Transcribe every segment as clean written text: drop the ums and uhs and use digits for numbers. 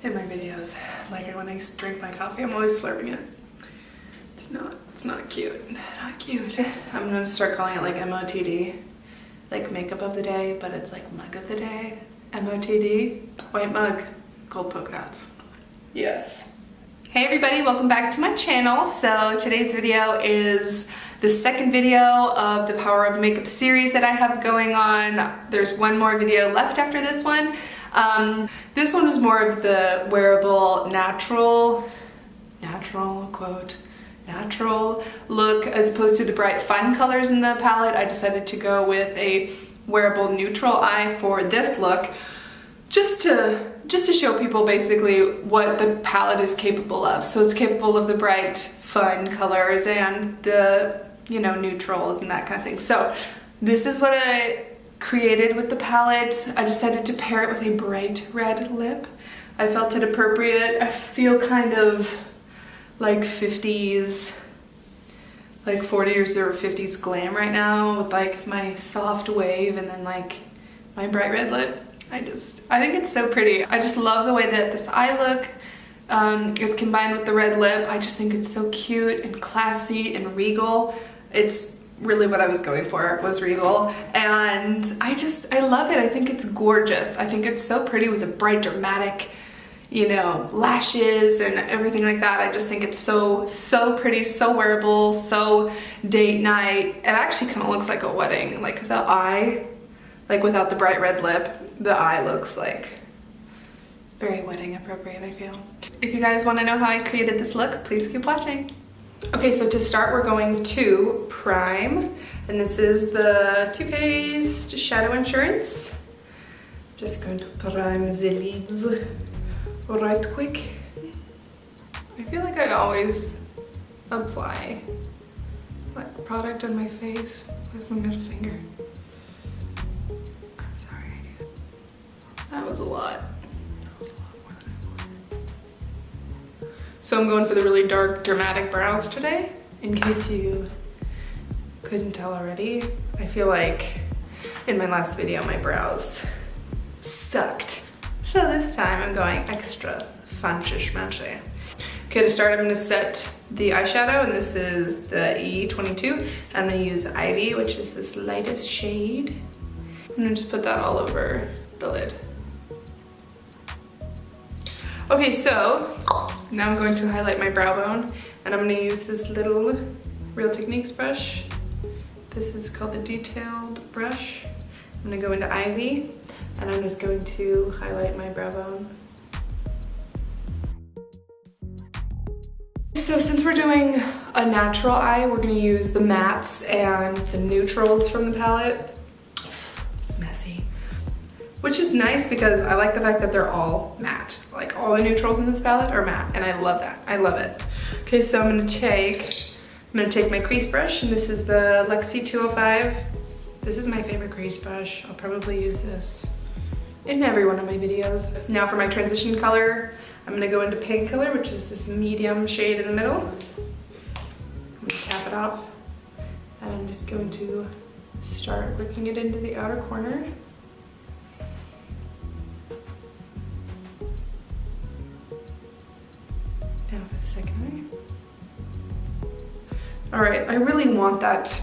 in my videos. Like when I drink my coffee, I'm always slurping it. It's not cute. Not cute. I'm gonna start calling it like MOTD. Like makeup of the day, but it's like mug of the day. MOTD, white mug, gold polka dots. Yes. Hey everybody, welcome back to my channel. So today's video is the second video of the Power of Makeup series that I have going on. There's one more video left after this one. This one is more of the wearable natural look as opposed to the bright fun colors in the palette. I decided to go with a wearable neutral eye for this look, just to show people basically what the palette is capable of. So it's capable of the bright fun colors and the, you know, neutrals and that kind of thing. So this is what I created with the palette. I decided to pair it with a bright red lip. I felt it appropriate. I feel kind of like 50s, like 40s or 50s glam right now with like my soft wave and then like my bright red lip. I think it's so pretty. I just love the way that this eye look is combined with the red lip. I just think it's so cute and classy and regal. It's really what I was going for, was regal. And I love it. I think it's gorgeous. I think it's so pretty with a bright, dramatic, you know, lashes and everything like that. I just think it's so pretty, so wearable, so date night. It actually kind of looks like a wedding. Like the eye, like without the bright red lip, the eye looks like very wedding appropriate, I feel. If you guys want to know how I created this look, please keep watching. Okay, so to start, we're going to prime, and this is the TooFaced Shadow Insurance. Just going to prime the lids right quick. I feel like I always apply like product on my face with my middle finger. I'm sorry, I do that. That was a lot. That was a lot more than I wanted. So I'm going for the really dark, dramatic brows today. In case you couldn't tell already, I feel like in my last video my brows sucked. So this time I'm going extra fancy schmancy. Okay, to start I'm going to set the eyeshadow, and this is the E22. I'm going to use Ivy, which is this lightest shade. I'm going to just put that all over the lid. Okay, so now I'm going to highlight my brow bone, and I'm going to use this little Real Techniques brush. This is called the Detailed brush. I'm going to go into Ivy, and I'm just going to highlight my brow bone. So since we're doing a natural eye, we're going to use the mattes and the neutrals from the palette. It's messy. Which is nice because I like the fact that they're all matte. Like all the neutrals in this palette are matte, and I love that. I love it. Okay, so I'm going to take my crease brush, and this is the Lexi 205. This is my favorite crease brush. I'll probably use this in every one of my videos. Now for my transition color, I'm gonna go into pink color, which is this medium shade in the middle. I'm gonna tap it off, and I'm just going to start working it into the outer corner. Now for the second eye. All right, I really want that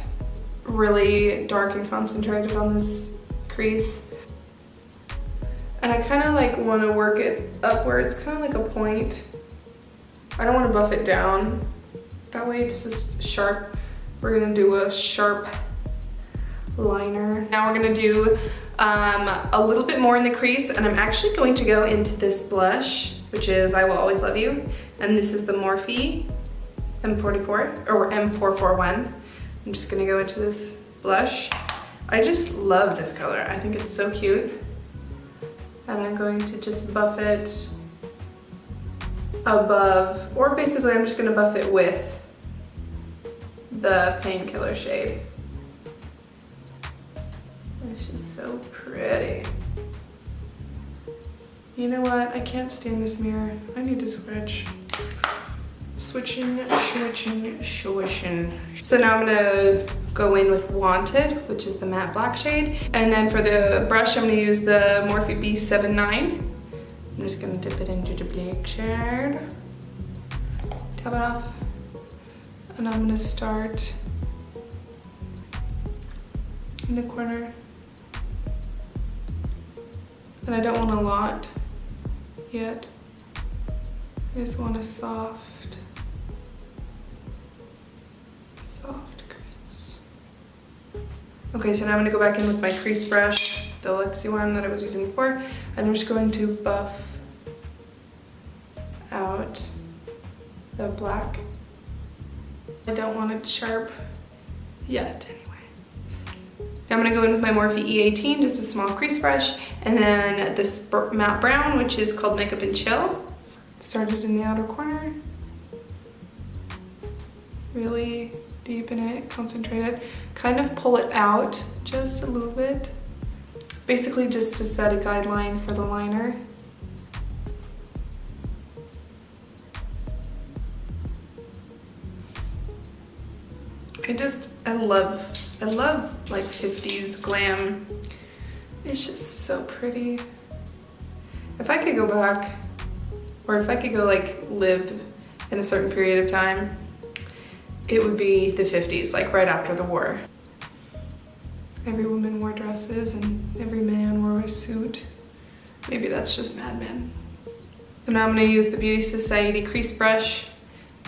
really dark and concentrated on this crease. And I kind of like want to work it upwards, kind of like a point. I don't want to buff it down. That way it's just sharp. We're going to do a sharp liner. Now we're going to do a little bit more in the crease, and I'm actually going to go into this blush, which is I Will Always Love You. And this is the Morphe M44 or M441. I'm just going to go into this blush. I just love this color. I think it's so cute. And I'm going to just buff it above, or basically I'm just going to buff it with the Painkiller shade. It's just so pretty. You know what? I can't stand this mirror. I need to switch. Switching. So now I'm gonna go in with Wanted, which is the matte black shade. And then for the brush, I'm gonna use the Morphe B79. I'm just gonna dip it into the black shade. Tap it off. And I'm gonna start in the corner. And I don't want a lot yet. I just want a soft crease. Okay, so now I'm gonna go back in with my crease brush, the Luxie one that I was using before, and I'm just going to buff out the black. I don't want it sharp yet, anyway. Now I'm gonna go in with my Morphe E18, just a small crease brush, and then this matte brown, which is called Makeup and Chill. Started in the outer corner. Really deepen it, concentrate it, kind of pull it out just a little bit. Basically just to set a guideline for the liner. I love like 50s glam. It's just so pretty. If I could go back, or if I could go like live in a certain period of time, it would be the 50s, like right after the war. Every woman wore dresses and every man wore a suit. Maybe that's just Mad Men. So now I'm gonna use the Beauty Society crease brush.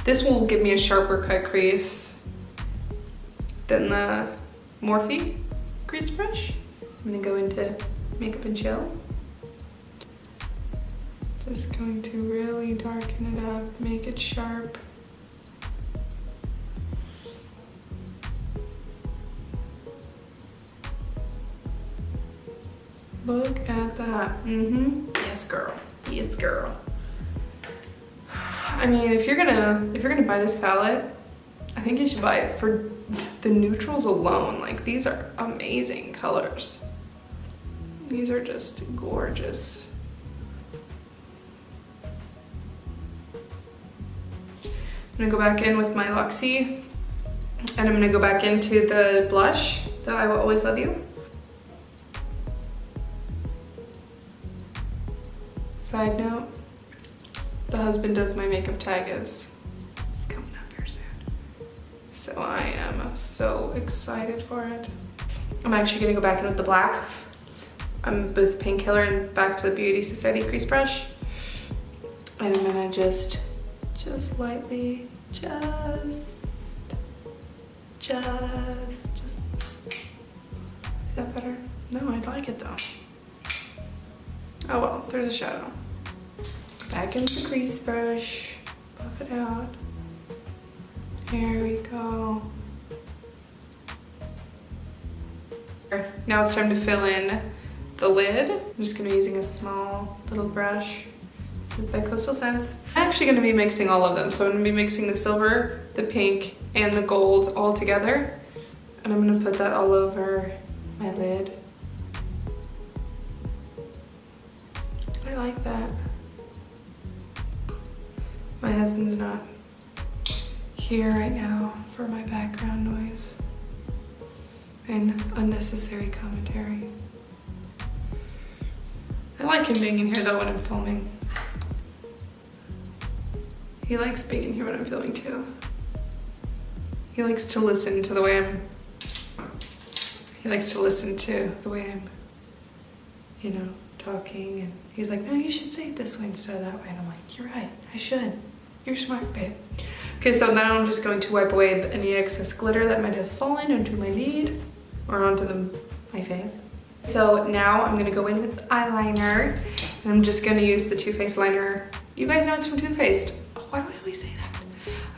This will give me a sharper cut crease than the Morphe crease brush. I'm gonna go into Makeup and Chill. Just going to really darken it up, make it sharp. Look at that. Yes, girl. Yes, girl. I mean, if you're gonna buy this palette, I think you should buy it for the neutrals alone. Like, these are amazing colors. These are just gorgeous. I'm gonna go back in with my Luxie, and I'm gonna go back into the blush, the I Will Always Love You. Side note, the husband does my makeup tag is coming up here soon. So I am so excited for it. I'm actually gonna go back in with the black. I'm with Painkiller and back to the Beauty Society crease brush. And I'm gonna just lightly, is that better? No, I like it though. Oh well, there's a shadow. Back into the crease brush, buff it out. Here we go. Now it's time to fill in the lid. I'm just gonna be using a small little brush. This is by Coastal Scents. I'm actually gonna be mixing all of them. So I'm gonna be mixing the silver, the pink, and the gold all together. And I'm gonna put that all over my lid. I like that. My husband's not here right now for my background noise and unnecessary commentary. I like him being in here though when I'm filming. He likes being in here when I'm filming too. He likes to listen to the way I'm, you know, talking, and he's like, no, you should say it this way instead of that way. And I'm like, you're right, I should. You're smart, babe. Okay, so now I'm just going to wipe away any excess glitter that might have fallen into my lid or onto my face. So now I'm gonna go in with eyeliner, and I'm just gonna use the TooFaced liner. You guys know it's from TooFaced. Oh, why do I always say that?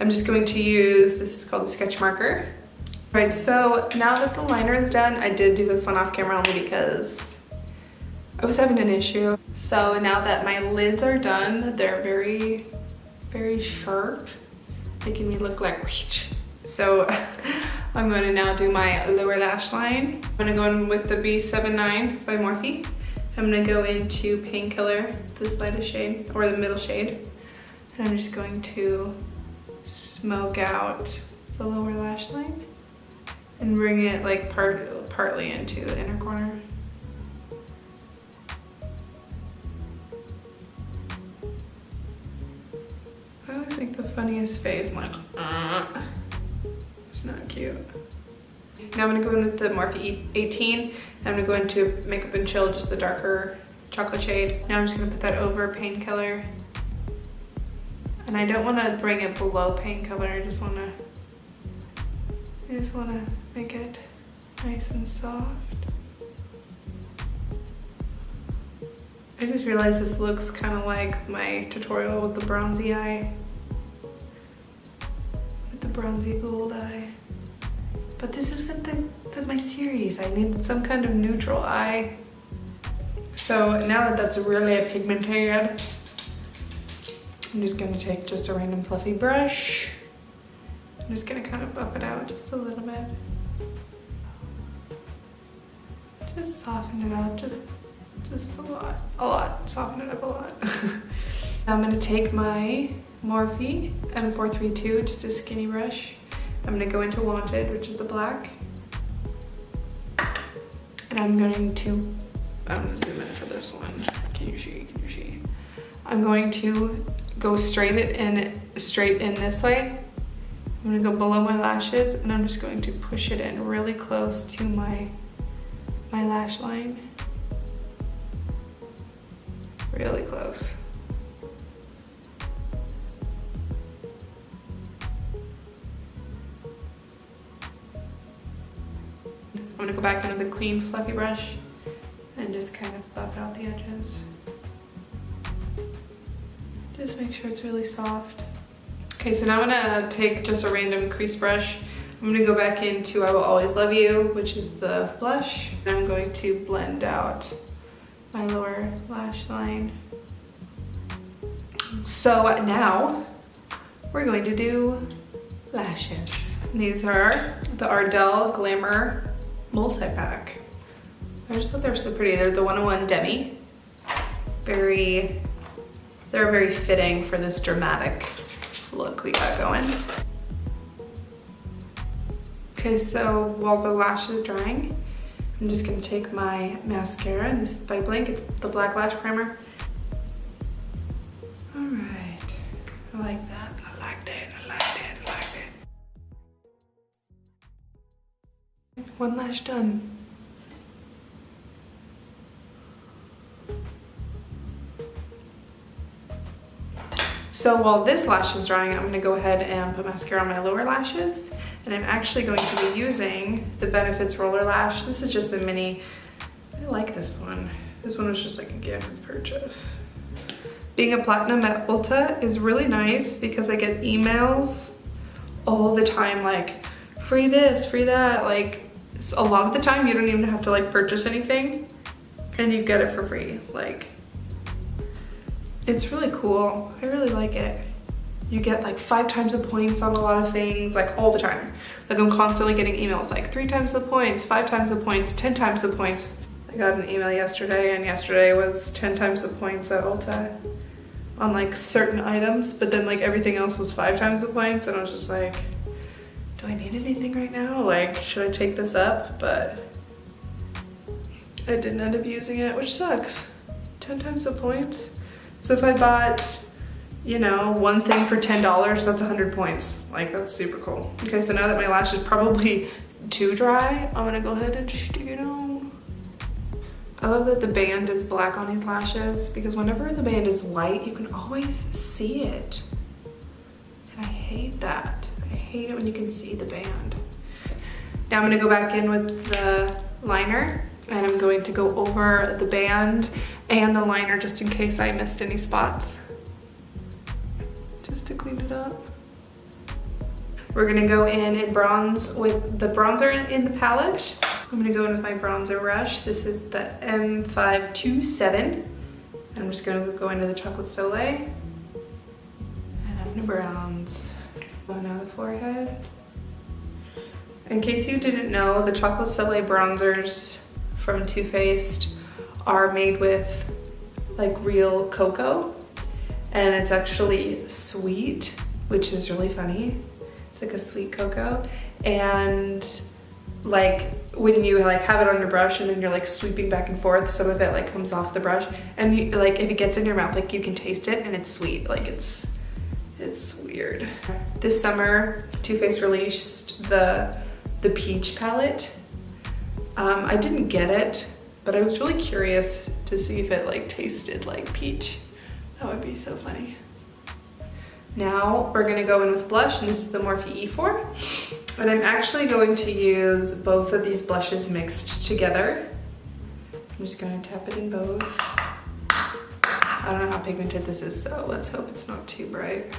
I'm just going to use, this is called the sketch marker. All right, so now that the liner is done, I did do this one off camera only because I was having an issue. So now that my lids are done, they're very, very sharp, making me look like witch. So I'm going to now do my lower lash line. I'm going to go in with the B79 by Morphe. I'm going to go into Painkiller, this lightest shade, or the middle shade. And I'm just going to smoke out the lower lash line and bring it like partly into the inner corner. I always make the funniest face. I'm like, it's not cute. Now I'm gonna go in with the Morphe 18. I'm gonna go into Makeup and Chill, just the darker chocolate shade. Now I'm just gonna put that over Painkiller. And I don't wanna bring it below Painkiller. I just wanna make it nice and soft. I just realized this looks kind of like my tutorial with the bronzy eye. With the bronzy gold eye. But this is with my series. I needed some kind of neutral eye. So now that that's really pigmented, I'm just gonna take just a random fluffy brush. I'm just gonna kind of buff it out just a little bit. Just soften it up, just a lot, soften it up a lot. Now I'm gonna take my Morphe M432, just a skinny brush. I'm gonna go into Wanted, which is the black. And I'm gonna zoom in for this one. Can you see? I'm going to go straight in this way. I'm gonna go below my lashes and I'm just going to push it in really close to my lash line. Really close. I'm gonna go back into the clean fluffy brush and just kind of buff out the edges. Just make sure it's really soft. Okay, so now I'm gonna take just a random crease brush. I'm gonna go back into I Will Always Love You, which is the blush. And I'm going to blend out my lower lash line. So now we're going to do lashes. These are the Ardell Glamour multi-pack. I just thought they were so pretty. They're the 101 Demi. They're very fitting for this dramatic look we got going. Okay, so while the lash is drying, I'm just gonna take my mascara, and this is by Blink, it's the Black Lash Primer. All right, I like that, I liked it. One lash done. So while this lash is drying, I'm gonna go ahead and put mascara on my lower lashes. And I'm actually going to be using the Benefits Roller Lash. This is just the mini. I like this one. This one was just like a gift with purchase. Being a platinum at Ulta is really nice because I get emails all the time like, free this, free that. Like a lot of the time you don't even have to like purchase anything and you get it for free. Like, it's really cool. I really like it. You get like 5 times the points on a lot of things, like all the time. Like I'm constantly getting emails like 3 times the points, 5 times the points, 10 times the points. I got an email yesterday and yesterday was 10 times the points at Ulta on like certain items, but then like everything else was 5 times the points and I was just like, do I need anything right now? Like, should I take this up? But I didn't end up using it, which sucks. 10 times the points. So if I bought, you know, one thing for $10, that's 100 points. Like, that's super cool. Okay, so now that my lash is probably too dry, I'm gonna go ahead and stick it on. I love that the band is black on these lashes because whenever the band is white, you can always see it. And I hate that. I hate it when you can see the band. Now I'm gonna go back in with the liner and I'm going to go over the band and the liner just in case I missed any spots. Just to clean it up. We're gonna go in and bronze with the bronzer in the palette. I'm gonna go in with my bronzer brush. This is the M527. I'm just gonna go into the Chocolate Soleil. And I'm gonna bronze. Go now the forehead. In case you didn't know, the Chocolate Soleil bronzers from TooFaced are made with like real cocoa. And it's actually sweet, which is really funny. It's like a sweet cocoa. And like when you like have it on your brush and then you're like sweeping back and forth, some of it like comes off the brush. And you, like if it gets in your mouth, like you can taste it and it's sweet. Like it's It's weird. This summer, Too Faced released the peach palette. I didn't get it, but I was really curious to see if it like tasted like peach. That would be so funny. Now we're gonna go in with blush, and this is the Morphe E4. And I'm actually going to use both of these blushes mixed together. I'm just gonna tap it in both. I don't know how pigmented this is, so let's hope it's not too bright.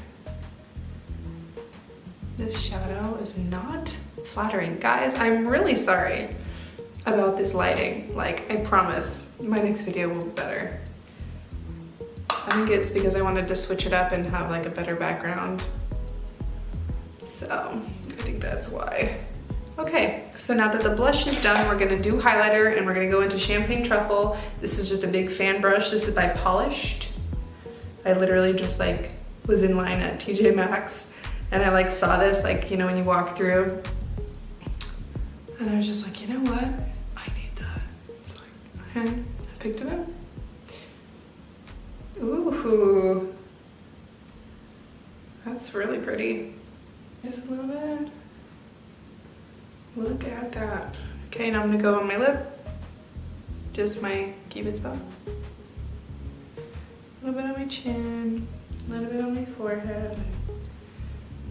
This shadow is not flattering. Guys, I'm really sorry about this lighting. Like, I promise my next video will be better. I think it's because I wanted to switch it up and have like a better background. So I think that's why. Okay, so now that the blush is done, we're gonna do highlighter, and we're gonna go into Champagne Truffle. This is just a big fan brush. This is by Polished. I literally just like was in line at TJ Maxx, and I like saw this, like, you know, when you walk through, and I was just like, you know what? I need that. So I picked it up. Ooh, that's really pretty. Just a little bit. Look at that. Okay, now I'm gonna go on my lip. Just my Cupid's bow. A little bit on my chin, a little bit on my forehead.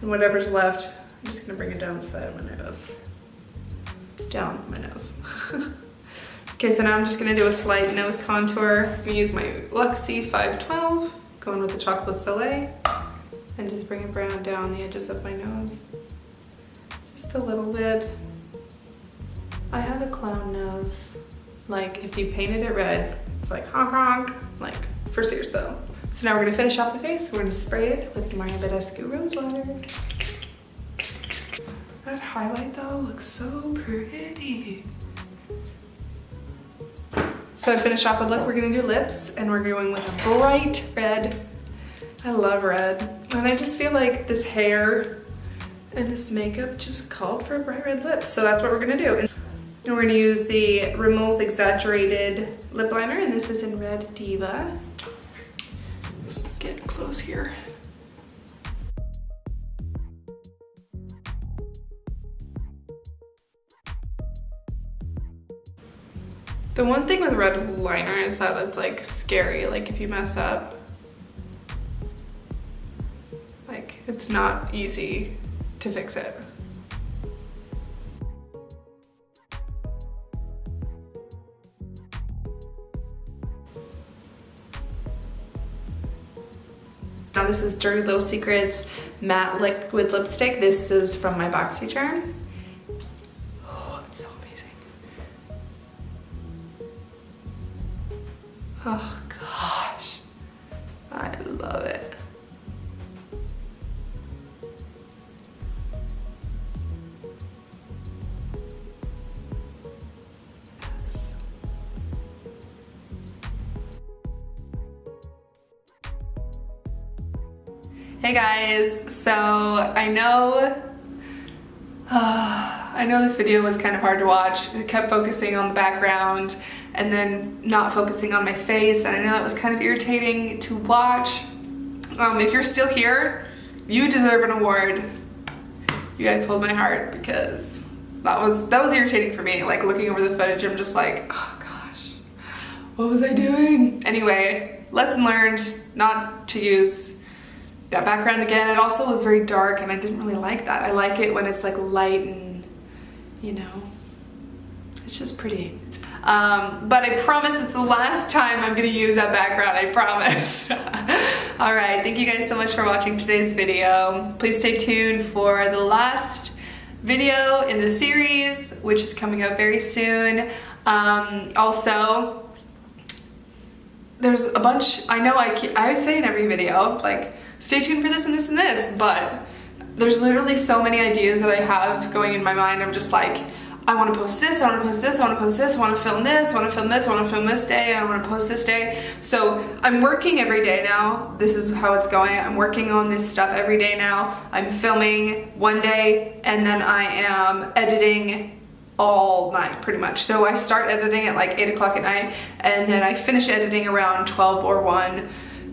And whatever's left, I'm just gonna bring it down the side of my nose. Down my nose. Okay, so now I'm just gonna do a slight nose contour. I'm gonna use my Luxie 512, going with the Chocolate Soleil, and just bring it brown down the edges of my nose. Just a little bit. I have a clown nose. Like, if you painted it red, it's like honk honk. Like, for serious though. So now we're gonna finish off the face. We're gonna spray it with Maria Badescu Rose Water. That highlight though looks so pretty. So I finished off the look. We're gonna do lips, and we're going with a bright red. I love red. And I just feel like this hair and this makeup just called for bright red lips. So that's what we're gonna do. And we're gonna use the Rimmel's Exaggerated Lip Liner, and this is in Red Diva. Get close here. The one thing with red liner is that it's like scary, like if you mess up. Like, it's not easy to fix it. Now this is Dirty Little Secrets Matte Liquid Lipstick. This is from my BoxyCharm. Oh, it's so amazing. Oh gosh, I love it. Hey guys, so I know this video was kind of hard to watch. I kept focusing on the background and then not focusing on my face, and I know that was kind of irritating to watch. If you're still here, you deserve an award. You guys hold my heart, because that was irritating for me. Like, looking over the footage, I'm just like, oh gosh, what was I doing? Anyway, lesson learned not to use that background again. It also was very dark, and I didn't really like that. I like it when it's like light and, you know, it's just pretty. But I promise it's the last time I'm gonna use that background, I promise. All right, thank you guys so much for watching today's video. Please stay tuned for the last video in the series, which is coming up very soon. Also, there's a bunch, I know I say in every video, like, stay tuned for this and this and this, but there's literally so many ideas that I have going in my mind. I'm just like, I want to post this, I want to post this, I want to post this, I want to film this, I want to film this, I want to film this day, I want to post this day. So I'm working every day now. This is how it's going. I'm working on this stuff every day now. I'm filming one day, and then I am editing all night pretty much. So I start editing at like 8 o'clock at night, and then I finish editing around 12 or 1.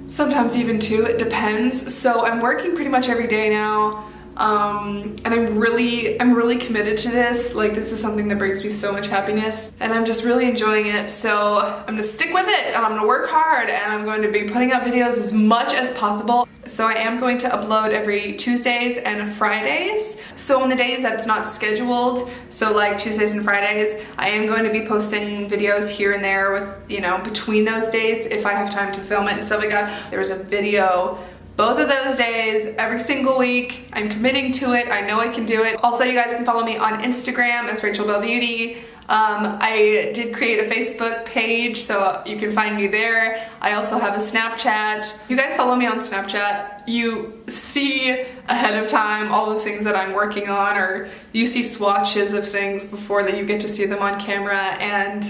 sometimes even 2, it depends. So I'm working pretty much every day now. And I'm really committed to this. Like, this is something that brings me so much happiness, and I'm just really enjoying it. So I'm gonna stick with it, and I'm gonna work hard, and I'm going to be putting out videos as much as possible. So I am going to upload every Tuesdays and Fridays. So on the days that it's not scheduled, so like Tuesdays and Fridays, I am going to be posting videos here and there with, you know, between those days if I have time to film it and stuff like that. There was a video both of those days, every single week. I'm committing to it. I know I can do it. Also, you guys can follow me on Instagram as Rachel Bell Beauty. I did create a Facebook page, so you can find me there. I also have a Snapchat. You guys follow me on Snapchat, you see ahead of time all the things that I'm working on, or you see swatches of things before that you get to see them on camera. And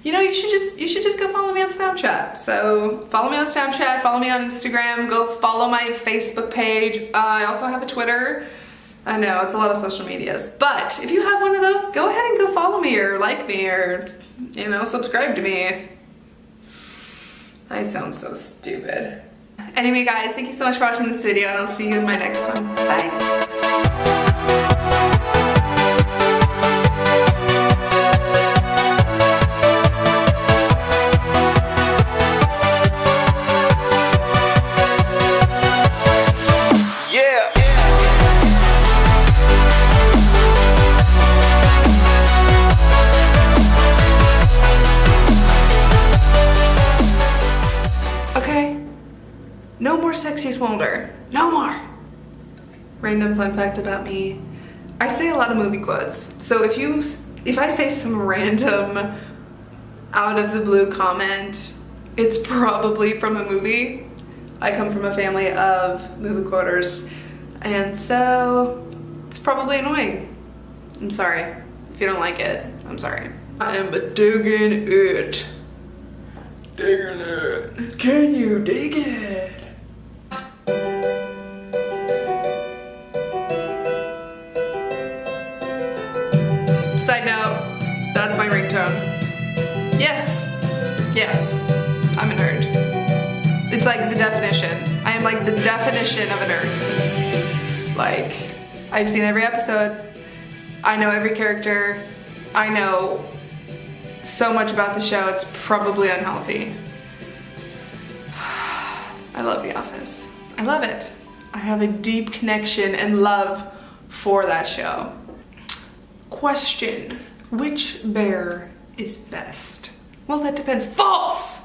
you know, you should just go follow me on Snapchat. So follow me on Snapchat, follow me on Instagram, go follow my Facebook page. I also have a Twitter. I know, it's a lot of social medias. But if you have one of those, go ahead and go follow me or like me or, you know, subscribe to me. I sound so stupid. Anyway guys, thank you so much for watching this video, and I'll see you in my next one. Bye. No more sexy smolder. No more. Random fun fact about me. I say a lot of movie quotes. So if I say some random out of the blue comment, it's probably from a movie. I come from a family of movie quoters, and so it's probably annoying. I'm sorry. If you don't like it, I'm sorry. I am digging it. Digging it. Can you dig it? Side note, that's my ringtone. Yes, yes, I'm a nerd. It's like the definition. I am like the definition of a nerd. Like, I've seen every episode. I know every character. I know so much about the show, it's probably unhealthy. I love The Office. I love it. I have a deep connection and love for that show. Question, which bear is best? Well, that depends. False!